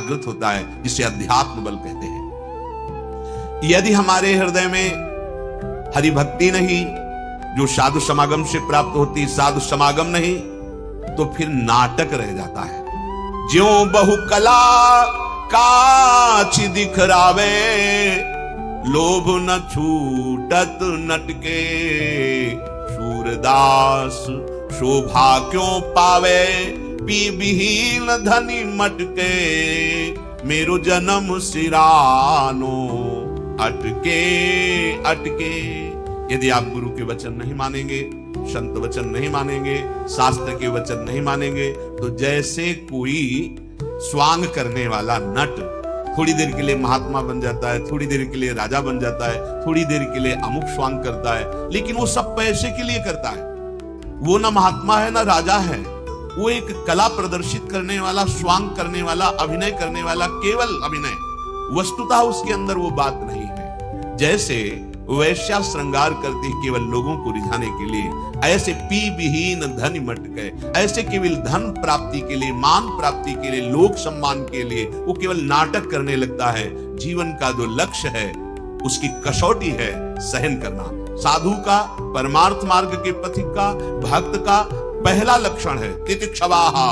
जागृत होता है, जिसे अध्यात्म बल कहते हैं। यदि हमारे हृदय में हरि भक्ति नहीं, जो साधु समागम से प्राप्त होती, साधु समागम नहीं, तो फिर नाटक रह जाता है। ज्यों बहु कला काछ दिखरावे, लोभ न छूटत नटके, सूरदास शोभा क्यों पावे, पी विहीन धनी मटके, मेरो जन्म सिरानो अटके अटके। यदि आप गुरु के वचन नहीं मानेंगे, संत वचन नहीं मानेंगे, शास्त्र के वचन नहीं मानेंगे, तो जैसे कोई स्वांग करने वाला नट थोड़ी देर के लिए महात्मा बन जाता है, थोड़ी देर के लिए राजा बन जाता है, थोड़ी देर के लिए अमुक स्वांग करता है, लेकिन वो सब पैसे के लिए करता है। वो ना महात्मा है ना राजा है, वो एक कला प्रदर्शित करने वाला, स्वांग करने वाला, अभिनय करने वाला, केवल अभिनय। वस्तुतः उसके अंदर वो बात नहीं है। जैसे वैश्या श्रृंगार करती केवल लोगों को रिझाने के लिए, ऐसे पी विहीन धन मटके, ऐसे केवल धन प्राप्ति के लिए, मान प्राप्ति के लिए, लोक सम्मान के लिए वो केवल नाटक करने लगता है। जीवन का जो लक्ष्य है, उसकी कसौटी है सहन करना। साधु का, परमार्थ मार्ग के पथिक का, भक्त का पहला लक्षण है तितिक्षवाहा,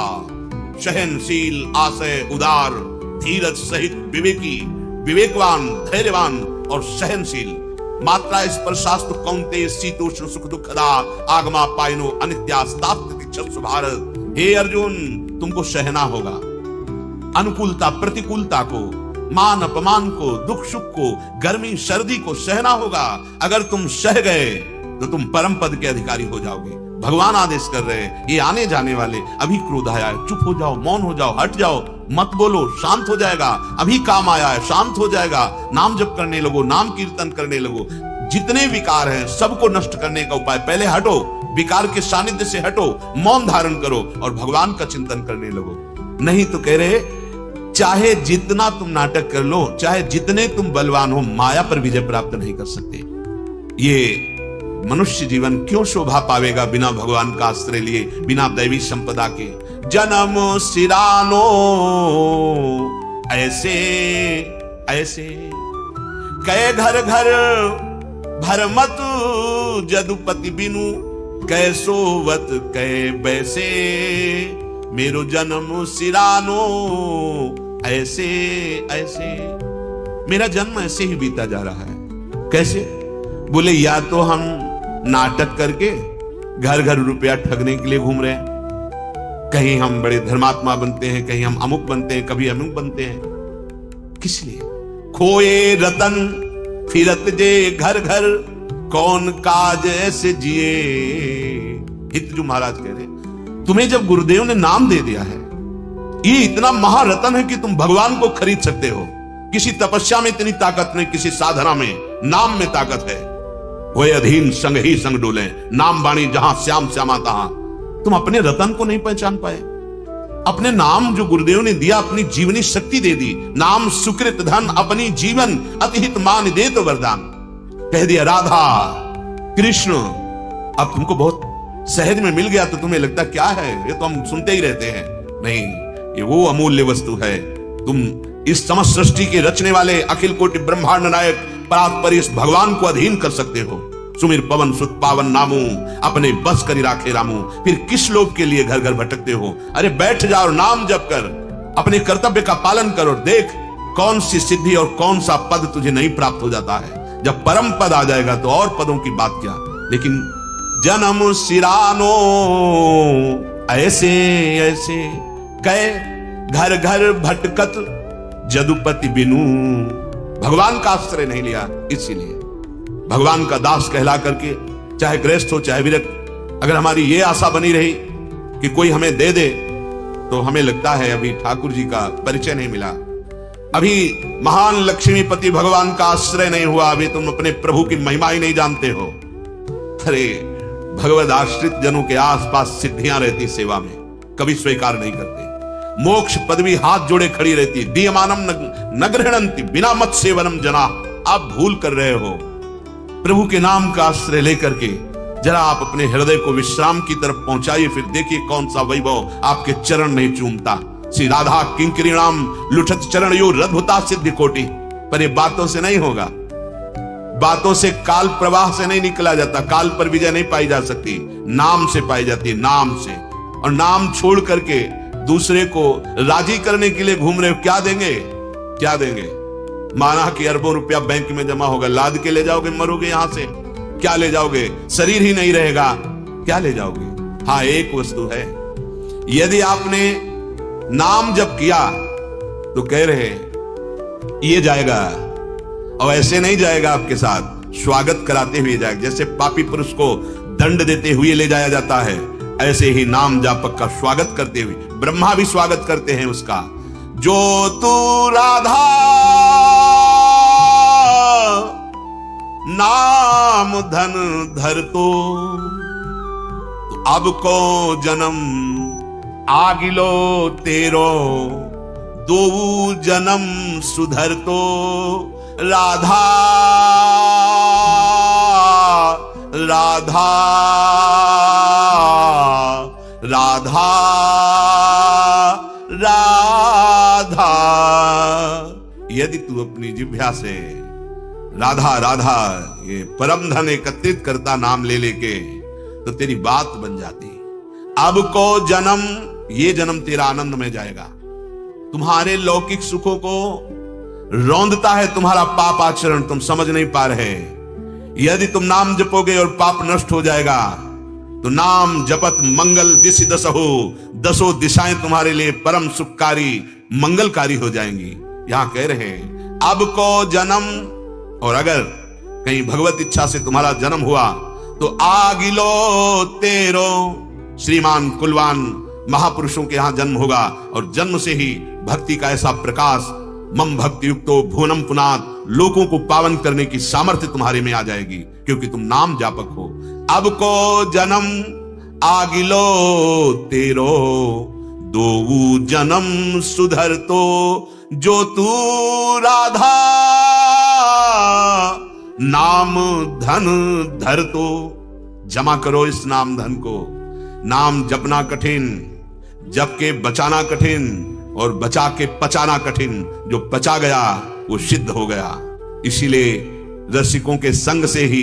सहनशील, आशय उदार, धीरज सहित विवेकी, विवेकवान, धैर्यवान और सहनशील। मात्रा स्पर्शास्तु कौन्तेय शीतोष्ण सुख दुखदा, आगमा पायनो अनित्यास्तास्तितिक्षस्व भारत। हे अर्जुन, तुमको सहना होगा अनुकूलता प्रतिकूलता को, मान अपमान को, दुख सुख को, गर्मी सर्दी को सहना होगा। अगर तुम सह गए तो तुम परम पद के अधिकारी हो जाओगे। भगवान आदेश कर रहे हैं, ये आने जाने वाले, अभी क्रोध आया है, चुप हो जाओ, मौन हो जाओ, हट जाओ, मत बोलो, शांत हो जाएगा। अभी काम आया है, शांत हो जाएगा। नाम जप करने लगो, नाम कीर्तन करने लगो। जितने विकार हैं सबको नष्ट करने का उपाय, पहले हटो, विकार के सानिध्य से हटो, मौन धारण करो और भगवान का चिंतन करने लगो। नहीं तो कह रहे, चाहे जितना तुम नाटक कर लो, चाहे जितने तुम बलवान हो, माया पर विजय प्राप्त नहीं कर सकते। ये मनुष्य जीवन क्यों शोभा पावेगा बिना भगवान का आश्रय लिए, बिना दैवी संपदा के। जन्म सिरानो ऐसे ऐसे, कै घर घर भरमत जदुपति बिनु, कैसोवत कै बैसे, मेरो जन्म सिरानो ऐसे ऐसे। मेरा जन्म ऐसे ही बीता जा रहा है। कैसे? बोले, या तो हम नाटक करके घर घर रुपया ठगने के लिए घूम रहे हैं, कहीं हम बड़े धर्मात्मा बनते हैं, कहीं हम अमुक बनते हैं, कभी अमुक बनते हैं। किस लिए? खोए रतन फिरत जे घर घर, कौन काज ऐसे जिए। हितजू महाराज कह रहे, तुम्हें जब गुरुदेव ने नाम दे दिया है, ये इतना महारतन है कि तुम भगवान को खरीद सकते हो। किसी तपस्या में इतनी ताकत नहीं, किसी साधना में, नाम में ताकत है। वो अधीन संग ही संग डोले, नाम बाणी जहां श्याम श्यामा तहां। तुम अपने रतन को नहीं पहचान पाए। अपने नाम जो गुरुदेव ने दिया, अपनी जीवनी शक्ति दे दी। नाम सुकृत धन अपनी जीवन, अतिहित मान दे तो वरदान। कह दिया राधा कृष्ण। अब तुमको बहुत सहज में मिल गया तो तुम्हें लगता क्या है, ये तो हम सुनते ही रहते हैं। नहीं, ये वो अमूल्य वस्तु है। तुम इस समस्त सृष्टि के रचने वाले, अखिल कोटि ब्रह्मांड नायक परात्पर इस भगवान को अधीन कर सकते हो। सुमिर पवन सुत पावन नामू, अपने बस करी राखे रामू। फिर किस लोभ के लिए घर घर भटकते हो? अरे बैठ जाओ, नाम जप कर, अपने कर्तव्य का पालन करो। देख कौन सी सिद्धि और कौन सा पद तुझे नहीं प्राप्त हो जाता है। जब परम पद आ जाएगा तो और पदों की बात क्या। लेकिन जन्म सिरानो ऐसे ऐसे, कै घर घर भटकत जदुपति बिनु। भगवान का आश्रय नहीं लिया, इसीलिए भगवान का दास कहला करके, चाहे गृहस्थ हो चाहे विरक्त, अगर हमारी ये आशा बनी रही कि कोई हमें दे दे, तो हमें लगता है अभी ठाकुर जी का परिचय नहीं मिला, अभी महान लक्ष्मीपति भगवान का आश्रय नहीं हुआ, अभी तुम अपने प्रभु की महिमा ही नहीं जानते हो। अरे भगवद आश्रित जनों के आसपास सिद्धियां रहती सेवा में, कभी स्वीकार नहीं करते। मोक्ष पदवी हाथ जोड़े खड़ी रहती है। दीयमानम न गृह्णन्ति बिना मत सेवनम जना। आप भूल कर रहे हो। प्रभु के नाम का आश्रय लेकर के जरा आप अपने हृदय को विश्राम की तरफ पहुंचाइए, फिर देखिए कौन सा वैभव आपके चरण नहीं चूमता। श्री राधा किंकरीणाम लुठत चरणयो रद्भुता सिद्धि कोटि। पर ये बातों से नहीं होगा, बातों से काल प्रवाह से नहीं निकला जाता, काल पर विजय नहीं पाई जा सकती, नाम से पाई जाती है, नाम से। और नाम छोड़ करके दूसरे को राजी करने के लिए घूम रहे हो, क्या देंगे, क्या देंगे? माना कि अरबों रुपया बैंक में जमा होगा, लाद के ले जाओगे, मरोगे यहां से, क्या ले जाओगे? शरीर ही नहीं रहेगा, क्या ले जाओगे? हाँ, एक वस्तु है, यदि आपने नाम जप किया तो कह रहे ये जाएगा, और ऐसे नहीं जाएगा, आपके साथ स्वागत कराते हुए जाएगा। जैसे पापी पुरुष को दंड देते हुए ले जाया जाता है, ऐसे ही नाम जापक का स्वागत करते हुए ब्रह्मा भी स्वागत करते हैं उसका। जो तू राधा नाम धन धर तो अब को जन्म आगिलो तेरो, दो जन्म सुधर तो राधा राधा राधा राधा। यदि तू अपनी जिह्वा से राधा राधा ये परम धन एकत्रित करता नाम ले लेके, तो तेरी बात बन जाती। अब को जन्म, ये जन्म तेरा आनंद में जाएगा। तुम्हारे लौकिक सुखों को रौंदता है तुम्हारा पाप आचरण, तुम समझ नहीं पा रहे। यदि तुम नाम जपोगे और पाप नष्ट हो जाएगा, तो नाम जपत मंगल दिशि दसहो, दसों दिशाएं तुम्हारे लिए परम सुखकारी मंगलकारी हो जाएंगी। यहां कह रहे हैं अब को जन्म, और अगर कहीं भगवत इच्छा से तुम्हारा जन्म हुआ तो आगिलो तेरो, श्रीमान कुलवान महापुरुषों के यहां जन्म होगा, और जन्म से ही भक्ति का ऐसा प्रकाश, मम भक्ति युक्तो भुवनम पुनात, लोगों को पावन करने की सामर्थ्य तुम्हारे में आ जाएगी, क्योंकि तुम नाम जापक हो। अब को जन्म आगिलो तेरो, दो जन्म सुधर तो जो तू राधा नाम धन धर तो। जमा करो इस नाम धन को। नाम जपना कठिन, जप के बचाना कठिन, और बचा के पचाना कठिन। जो पचा गया वो सिद्ध हो गया। इसीलिए रसिकों के संग से ही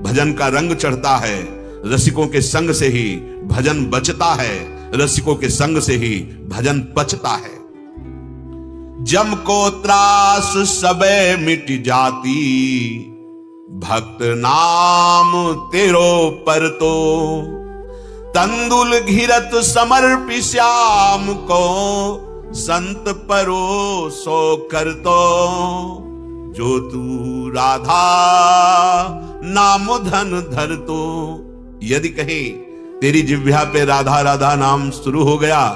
भजन का रंग चढ़ता है, रसिकों के संग से ही भजन बचता है, रसिकों के संग से ही भजन पचता है। जम को त्रास सबे मिट जाती, भक्त नाम तेरो पर तो, तंदुल घिरत समर्पि श्याम को, संत परोसो कर तो, जो तू राधा नाम धन धर तो। यदि कहीं तेरी जिह्वा पे राधा राधा नाम शुरू हो गया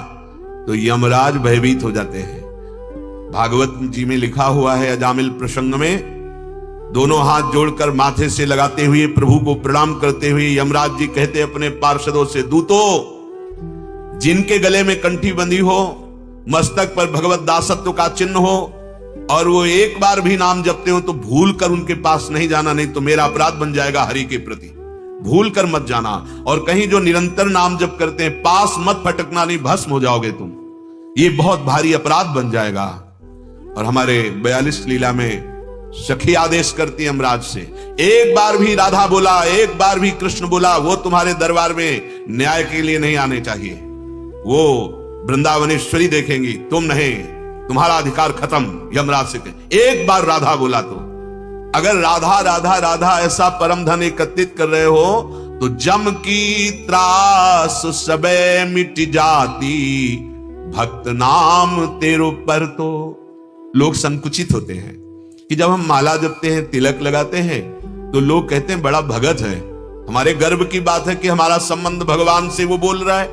तो यमराज भयभीत हो जाते हैं। भागवत जी में लिखा हुआ है, अजामिल प्रसंग में, दोनों हाथ जोड़कर माथे से लगाते हुए प्रभु को प्रणाम करते हुए यमराज जी कहते अपने पार्षदों से, दूतों, जिनके गले में कंठी बंधी हो, मस्तक पर भगवत दासत्व का चिन्ह हो, और वो एक बार भी नाम जपते हो तो भूल कर उनके पास नहीं जाना, नहीं तो मेरा अपराध बन जाएगा हरि के प्रति। भूल कर मत जाना। और कहीं जो निरंतर नाम जप करते हैं, पास मत फटकना, नहीं भस्म हो जाओगे तुम, ये बहुत भारी अपराध बन जाएगा। और हमारे 42 लीला में सखी आदेश करती है यमराज से, एक बार भी राधा बोला, एक बार भी कृष्ण बोला, वो तुम्हारे दरबार में न्याय के लिए नहीं आने चाहिए। वो वृंदावनेश्वरी देखेंगी, तुम नहीं, तुम्हारा अधिकार खत्म। यमराज से एक बार राधा बोला तो, अगर राधा राधा राधा ऐसा परम धन एकत्रित कर रहे हो तो जम की त्रास सबे मिट जाती, भक्त नाम तेरो पर तो। लोग संकुचित होते हैं कि जब हम माला जपते हैं, तिलक लगाते हैं, तो लोग कहते हैं बड़ा भगत है। हमारे गर्व की बात है कि हमारा संबंध भगवान से वो बोल रहा है।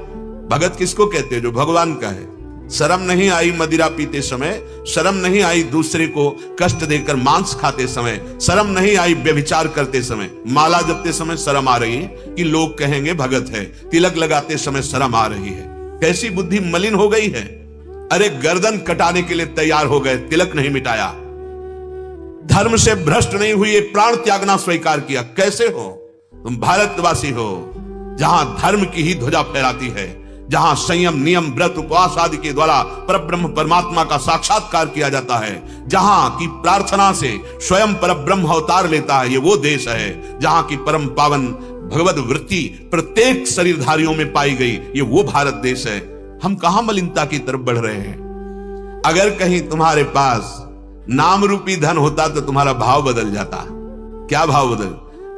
भगत किसको कहते हैं? जो भगवान का है। शर्म नहीं आई मदिरा पीते समय, शर्म नहीं आई दूसरे को कष्ट देकर मांस खाते समय, शर्म नहीं आई व्यभिचार करते समय। माला जपते समय शर्म आ रही है कि लोग कहेंगे भगत है, तिलक लगाते समय शर्म आ रही है। कैसी बुद्धि मलिन हो गई है। अरे गर्दन कटाने के लिए तैयार हो गए, तिलक नहीं मिटाया, धर्म से भ्रष्ट नहीं हुए, प्राण त्यागना स्वीकार किया। कैसे हो तुम? भारतवासी हो जहां धर्म की ही ध्वजा फहराती है, जहां संयम, नियम, व्रत, उपवास आदि के द्वारा परब्रह्म परमात्मा का साक्षात्कार किया जाता है, जहां की प्रार्थना से स्वयं परब्रह्म अवतार लेता है, ये वो देश है जहां की परम पावन भगवत वृत्ति प्रत्येक शरीरधारियों में पाई गई, ये वो भारत देश है। हम कहां मलिनता की तरफ बढ़ रहे हैं? अगर कहीं तुम्हारे पास नाम रूपी धन होता तो तुम्हारा भाव बदल जाता। क्या भाव बदल?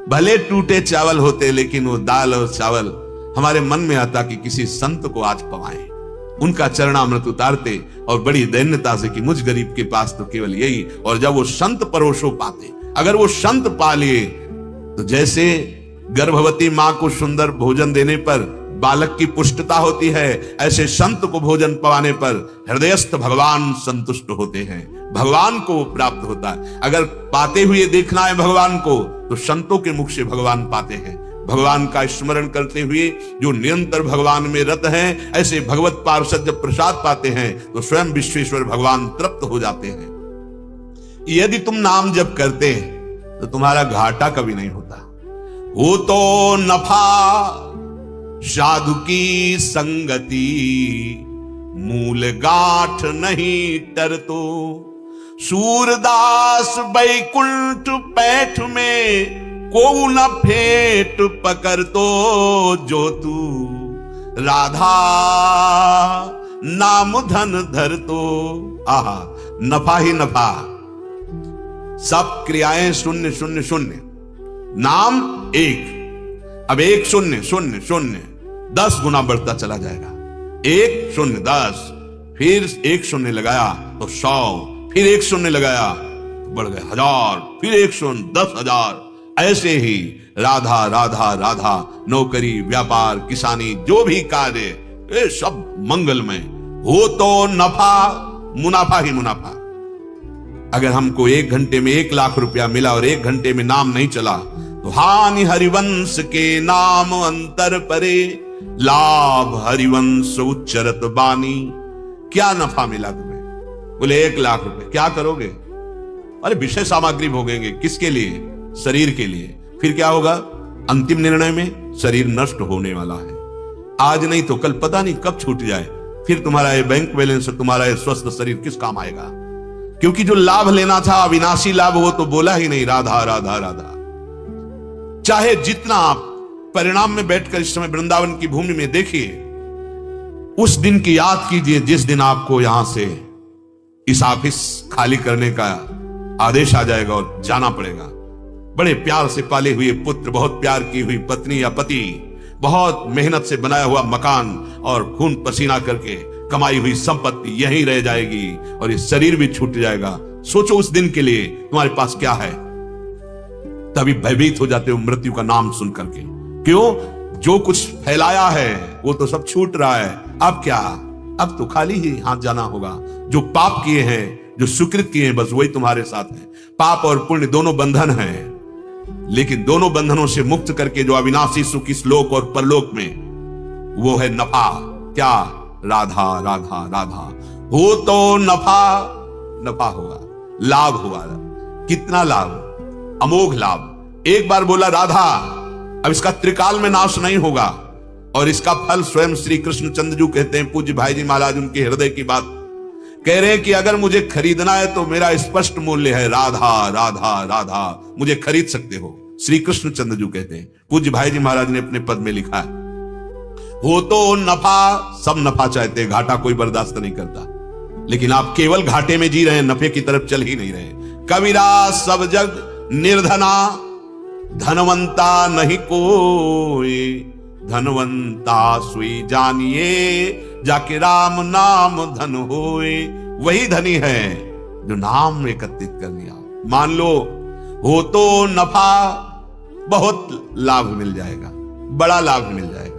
भले टूटे चावल होते, लेकिन वो दाल और चावल हमारे मन में आता कि किसी संत को आज पवाएं, उनका चरणामृत उतारते और बड़ी दैन्यता से कि मुझ गरीब के पास तो केवल यही। और जब वो संत परोसो पाते, अगर वो संत पा लिए तो जैसे गर्भवती मां को सुंदर भोजन देने पर बालक की पुष्टता होती है, ऐसे संत को भोजन पाने पर हृदयस्थ भगवान संतुष्ट होते हैं, भगवान को प्राप्त होता है। अगर पाते हुए देखना है भगवान को तो संतों के मुख से भगवान पाते हैं। भगवान का स्मरण करते हुए जो निरंतर भगवान में रत हैं, ऐसे भगवत पार्षद जब प्रसाद पाते हैं तो स्वयं विश्वेश्वर भगवान तृप्त हो जाते हैं। यदि तुम नाम जप करते तो तुम्हारा घाटा कभी नहीं होता। हो तो नफा साधु की संगति, मूल गांठ नहीं टरतो। सूरदास बैकुंठ पैठ में को न फेट पकर तो, जो तू राधा नाम धन धर तो। आहा, नफा ही नफा, सब क्रियाएं शून्य शून्य शून्य, नाम एक। अब 1 0 0 0 10 गुना बढ़ता चला जाएगा। 1 0 10, फिर 1 0 लगाया तो 100, फिर 1 0 लगाया तो बढ़ गए 1000, फिर 1 0 10,000। ऐसे ही राधा राधा राधा, नौकरी, व्यापार, किसानी, जो भी कार्य, ये सब मंगलमय। हो तो नफा, मुनाफा ही मुनाफा। अगर हमको 1 घंटे में 1 लाख रुपया मिला और 1 घंटे में नाम नहीं चला तो हानि हरिवंश के नाम अंतर परे, लाभ हरिवंश उच्चरत बानी। क्या नफा मिला तुम्हें? बोले 1 लाख रुपए, क्या करोगे? अरे विषय सामग्री भोगेंगे। किसके लिए? शरीर के लिए। फिर क्या होगा? अंतिम निर्णय में शरीर नष्ट होने वाला है। आज नहीं तो कल पता नहीं कब छूट जाए। फिर तुम्हारा ये बैंक बैलेंस, तुम्हारा ये स्वस्थ शरीर किस काम आएगा? क्योंकि जो लाभ लेना था, अविनाशी लाभ, वो तो बोला ही नहीं, राधा राधा राधा। चाहे जितना आप परिणाम में बैठकर इस समय वृंदावन की भूमि में देखिए, उस दिन की याद कीजिए जिस दिन आपको यहां से इस ऑफिस खाली करने का आदेश आ जाएगा और जाना पड़ेगा। बड़े प्यार से पाले हुए पुत्र, बहुत प्यार की हुई पत्नी या पति, बहुत मेहनत से बनाया हुआ मकान और खून पसीना करके कमाई हुई संपत्ति यहीं रह जाएगी और ये शरीर भी छूट जाएगा। सोचो उस दिन के लिए तुम्हारे पास क्या है। तभी भयभीत हो जाते हो मृत्यु का नाम सुन करके। क्यों? जो कुछ फैलाया है वो तो सब छूट रहा है। अब क्या? अब तो खाली ही हाथ जाना होगा। जो पाप किए हैं, जो सुकृत किए हैं, बस वही तुम्हारे साथ है। पाप और पुण्य दोनों बंधन हैं, लेकिन दोनों बंधनों से मुक्त करके जो अविनाशी सुख इस लोक और परलोक में, वो है नफा। क्या? राधा राधा राधा। हो तो नफा, नफा होगा, लाभ होगा। कितना लाभ? अमोघ लाभ। एक बार बोला राधा, अब इसका त्रिकाल में नाश नहीं होगा। और इसका फल स्वयं श्री कृष्ण चंद्र कहते हैं, पूज्य भाई जी महाराज उनके हृदय की बात कह रहे हैं कि अगर मुझे खरीदना है तो मेरा स्पष्ट मूल्य है राधा राधा राधा, मुझे खरीद सकते हो। श्री कृष्ण चंद्र कहते हैं, पूज्य भाई जी महाराज ने अपने पद में लिखा है। हो तो नफा, सब नफा चाहते हैं, घाटा कोई बर्दाश्त नहीं करता। लेकिन आप केवल घाटे में जी रहे हैं, नफे की तरफ चल ही नहीं रहे। कबीरा सब जग निर्धना, धनवंता नहीं कोई, धनवंता सोई जानिए, जाके राम नाम धन होए। वही धनी है जो नाम एकत्रित कर लिया। मान लो हो तो नफा, बहुत लाभ मिल जाएगा, बड़ा लाभ मिल जाएगा।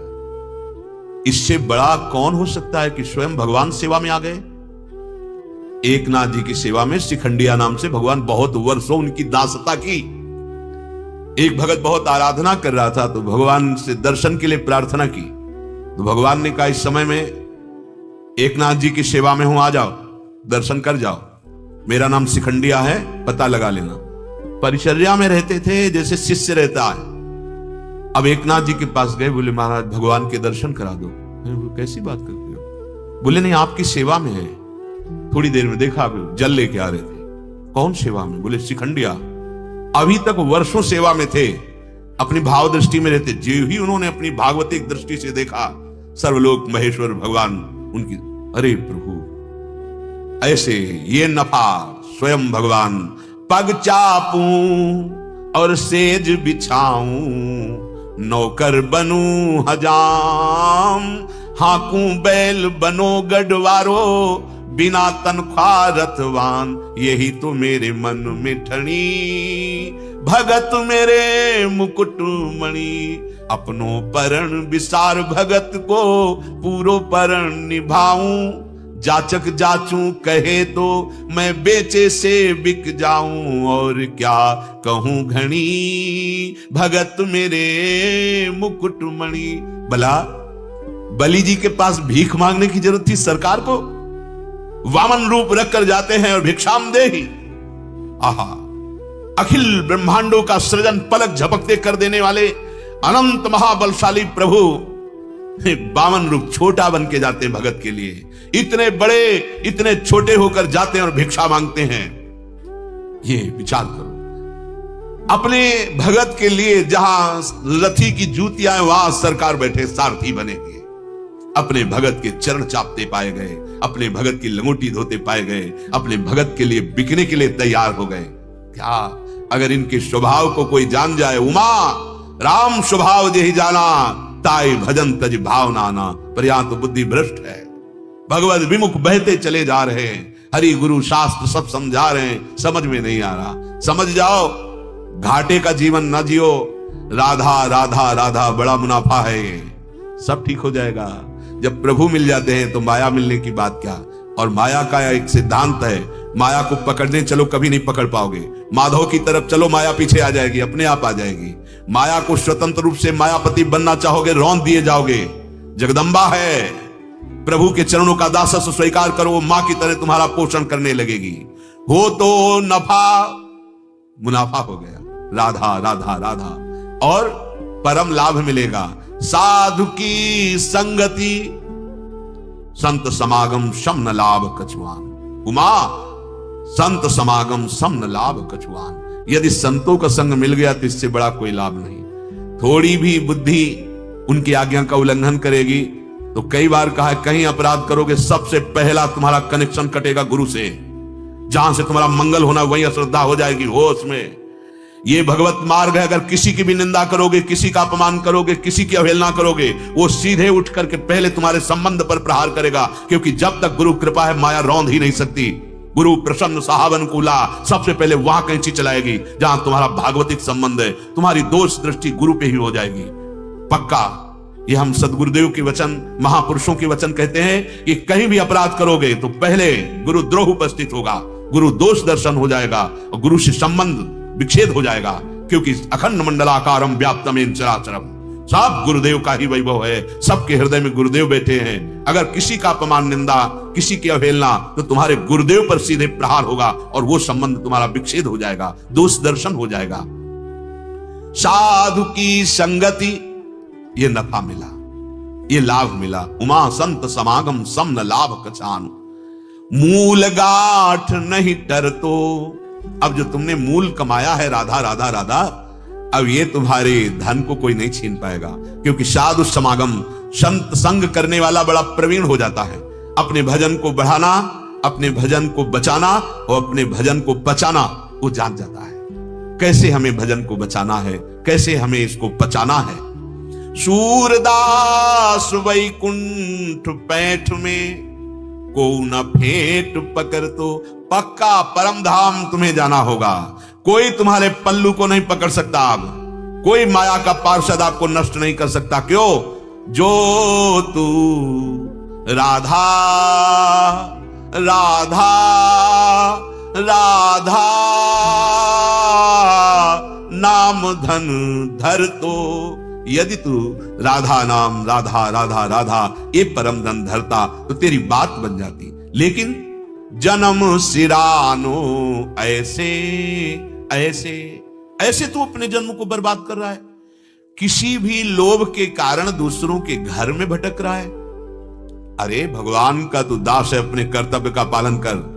इससे बड़ा कौन हो सकता है कि स्वयं भगवान सेवा में आ गए। एकनाथ जी की सेवा में शिखंडिया नाम से भगवान बहुत वर्षों उनकी दासता की। एक भगत बहुत आराधना कर रहा था तो भगवान से दर्शन के लिए प्रार्थना की। तो भगवान ने कहा इस समय में एकनाथ जी की सेवा में हूं, आ जाओ, दर्शन कर जाओ। मेरा नाम शिखंडिया है, पता लगा लेना। परिचर्या में रहते थे जैसे शिष्य रहता है। अब एकनाथ जी के पास गए, बोले महाराज भगवान के दर्शन करा दो। कैसी बात करते हो? बोले नहीं, आपकी सेवा में है। थोड़ी देर में देखा जल लेके आ रहे थे। कौन सेवा में? बोले शिखंडिया। अभी तक वर्षों सेवा में थे, अपनी भाव दृष्टि में रहते। जो ही उन्होंने अपनी भागवतिक दृष्टि से देखा, सर्वलोक महेश्वर भगवान उनकी, अरे प्रभु, ऐसे ये नफा स्वयं भगवान पग चापूं और सेज बिछाऊं, नौकर बनूं हजाम, हाकूं बैल बनो गढ़वारो, बिना तनख्वाह रथवान, यही तो मेरे मन में ठनी, भगत मेरे मुकुट मणि, अपनो परण विसार भगत को, पूरो परण निभाऊं, जाचक जाचूं कहे तो मैं बेचे से बिक जाऊं, और क्या कहूं घनी, भगत मेरे मुकुट मणि। भला बलि जी के पास भीख मांगने की जरूरत थी सरकार को? वामन रूप रखकर जाते हैं और भिक्षाम दे ही। आहा, अखिल ब्रह्मांडों का सृजन पलक झपकते कर देने वाले अनंत महाबलशाली प्रभु बामन रूप छोटा बन के जाते हैं भगत के लिए। इतने बड़े इतने छोटे होकर जाते हैं और भिक्षा मांगते हैं। ये विचार करो, अपने भगत के लिए जहां रथी की जूतियां वहां सरकार बैठे सारथी बनेंगे। अपने भगत के चरण चापते पाए गए, अपने भगत की लंगोटी धोते पाए गए, अपने भगत के लिए बिकने के लिए तैयार हो गए। क्या अगर इनके स्वभाव को कोई जान जाए, उमा राम स्वभाव जेहि जाना, ताई भजन तज भावना आना, पर यहां तो बुद्धि भ्रष्ट है। भगवत विमुख बहते चले जा रहे हैं, हरि गुरु शास्त्र सब समझा रहे हैं, समझ में नहीं आ रहा। समझ जाओ, घाटे का जीवन न जियो। राधा राधा राधा बड़ा मुनाफा है, ये सब ठीक हो जाएगा। जब प्रभु मिल जाते हैं तो माया मिलने की बात क्या। और माया का एक सिद्धांत है, माया को पकड़ने चलो कभी नहीं पकड़ पाओगे। माधव की तरफ चलो, माया पीछे आ जाएगी, अपने आप आ जाएगी। माया को स्वतंत्र रूप से मायापति बनना चाहोगे, रौंद दिए जाओगे। जगदम्बा है, प्रभु के चरणों का दासत्व स्वीकार करो, मां की तरह तुम्हारा पोषण करने लगेगी। हो तो नफा मुनाफा हो गया, राधा राधा राधा, और परम लाभ मिलेगा। साधु की संगति संत समागम सम न लाभ कछुआन। उमा, संत समागम सम न लाभ कछुआन। यदि संतों का संग मिल गया तो इससे बड़ा कोई लाभ नहीं। थोड़ी भी बुद्धि उनकी आज्ञा का उल्लंघन करेगी तो कई बार कहा है, कहीं अपराध करोगे सबसे पहला तुम्हारा कनेक्शन कटेगा गुरु से। जहां से तुम्हारा मंगल होना वहीं अश्रद्धा हो जाएगी, होश में। ये भगवत मार्ग है। अगर किसी की भी निंदा करोगे, किसी का अपमान करोगे, किसी की अवहेलना करोगे, वो सीधे उठ करके पहले तुम्हारे संबंध पर प्रहार करेगा। क्योंकि जब तक गुरु कृपा है, माया रौंद ही नहीं सकती। गुरु प्रसन्न साहबन कुला, सबसे पहले वहां कैंची चलाएगी जहां तुम्हारा भागवतिक संबंध है। तुम्हारी दोष दृष्टि गुरु पे ही हो जाएगी पक्का। ये हम सदगुरुदेव के वचन, महापुरुषों के वचन कहते हैं कि कहीं भी अपराध करोगे तो पहले गुरु द्रोह उपस्थित होगा, गुरु दोष दर्शन हो जाएगा और गुरु से संबंध विच्छेद हो जाएगा। क्योंकि अखंड मंडलाकारम व्याप्तमेन चराचरम, सब गुरुदेव का ही वैभव है। सबके हृदय में गुरुदेव बैठे हैं। अगर किसी का अपमान, निंदा, किसी की अवहेलना, तो तुम्हारे गुरुदेव पर सीधे प्रहार होगा और वो संबंध तुम्हारा विच्छेद हो जाएगा, दोष दर्शन हो जाएगा। साधु की संगति, ये नफा मिला, ये लाभ मिला। उमा संत समागम सम न लाभ कछान, मूल गाठ नहीं टरतो। अब जो तुमने मूल कमाया है राधा राधा राधा, अब ये तुम्हारे धन को कोई नहीं छीन पाएगा। क्योंकि साधु समागम, संत संग करने वाला बड़ा प्रवीण हो जाता है। अपने भजन को बढ़ाना, अपने भजन को बचाना और अपने भजन को बचाना वो जान जाता है। कैसे हमें भजन को बचाना है, कैसे हमें इसको बचाना है। सूरदास वैकुंठ पैठ में को न फेंट पकड़, तो पक्का परम धाम तुम्हें जाना होगा। कोई तुम्हारे पल्लू को नहीं पकड़ सकता। अब कोई माया का पार्षद आपको नष्ट नहीं कर सकता। क्यों? जो तू राधा राधा राधा नाम धन धर, तो यदि तू राधा नाम, राधा राधा राधा ये परम धन धरता तो तेरी बात बन जाती। लेकिन जन्म सिरानो ऐसे ऐसे ऐसे तू अपने जन्म को बर्बाद कर रहा है। किसी भी लोभ के कारण दूसरों के घर में भटक रहा है, अरे भगवान का तू दास है, अपने कर्तव्य का पालन कर।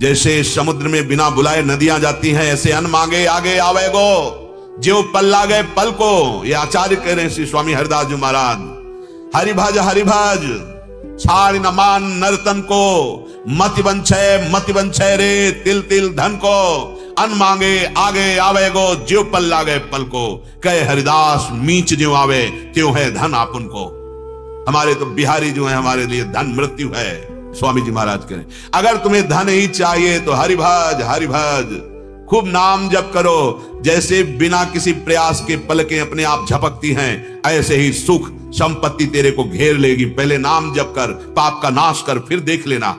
जैसे समुद्र में बिना बुलाए नदियां जाती हैं, ऐसे अन्न मांगे आगे आवेगो, जो पल लागे पल को। ये आचार्य कह रहे हैं श्री स्वामी हरिदास जी महाराज। हरिभज हरिभज छाड़ न मान नर्तन को, मति बंछय रे तिल तिल धन को। अन्न मांगे आगे आवेगो, ज्यो पल लागे पल को। कहे हरिदास मीच ज्यो आवे, त्यों है धन आपन को। हमारे तो बिहारी जो है, हमारे लिए धन मृत्यु है। स्वामी जी महाराज करें, अगर तुम्हें धन ही चाहिए तो हरिभज हरिभज खूब नाम जप करो। जैसे बिना किसी प्रयास के पलकें अपने आप झपकती हैं, ऐसे ही सुख संपत्ति तेरे को घेर लेगी। पहले नाम जप कर, पाप का नाश कर, फिर देख लेना।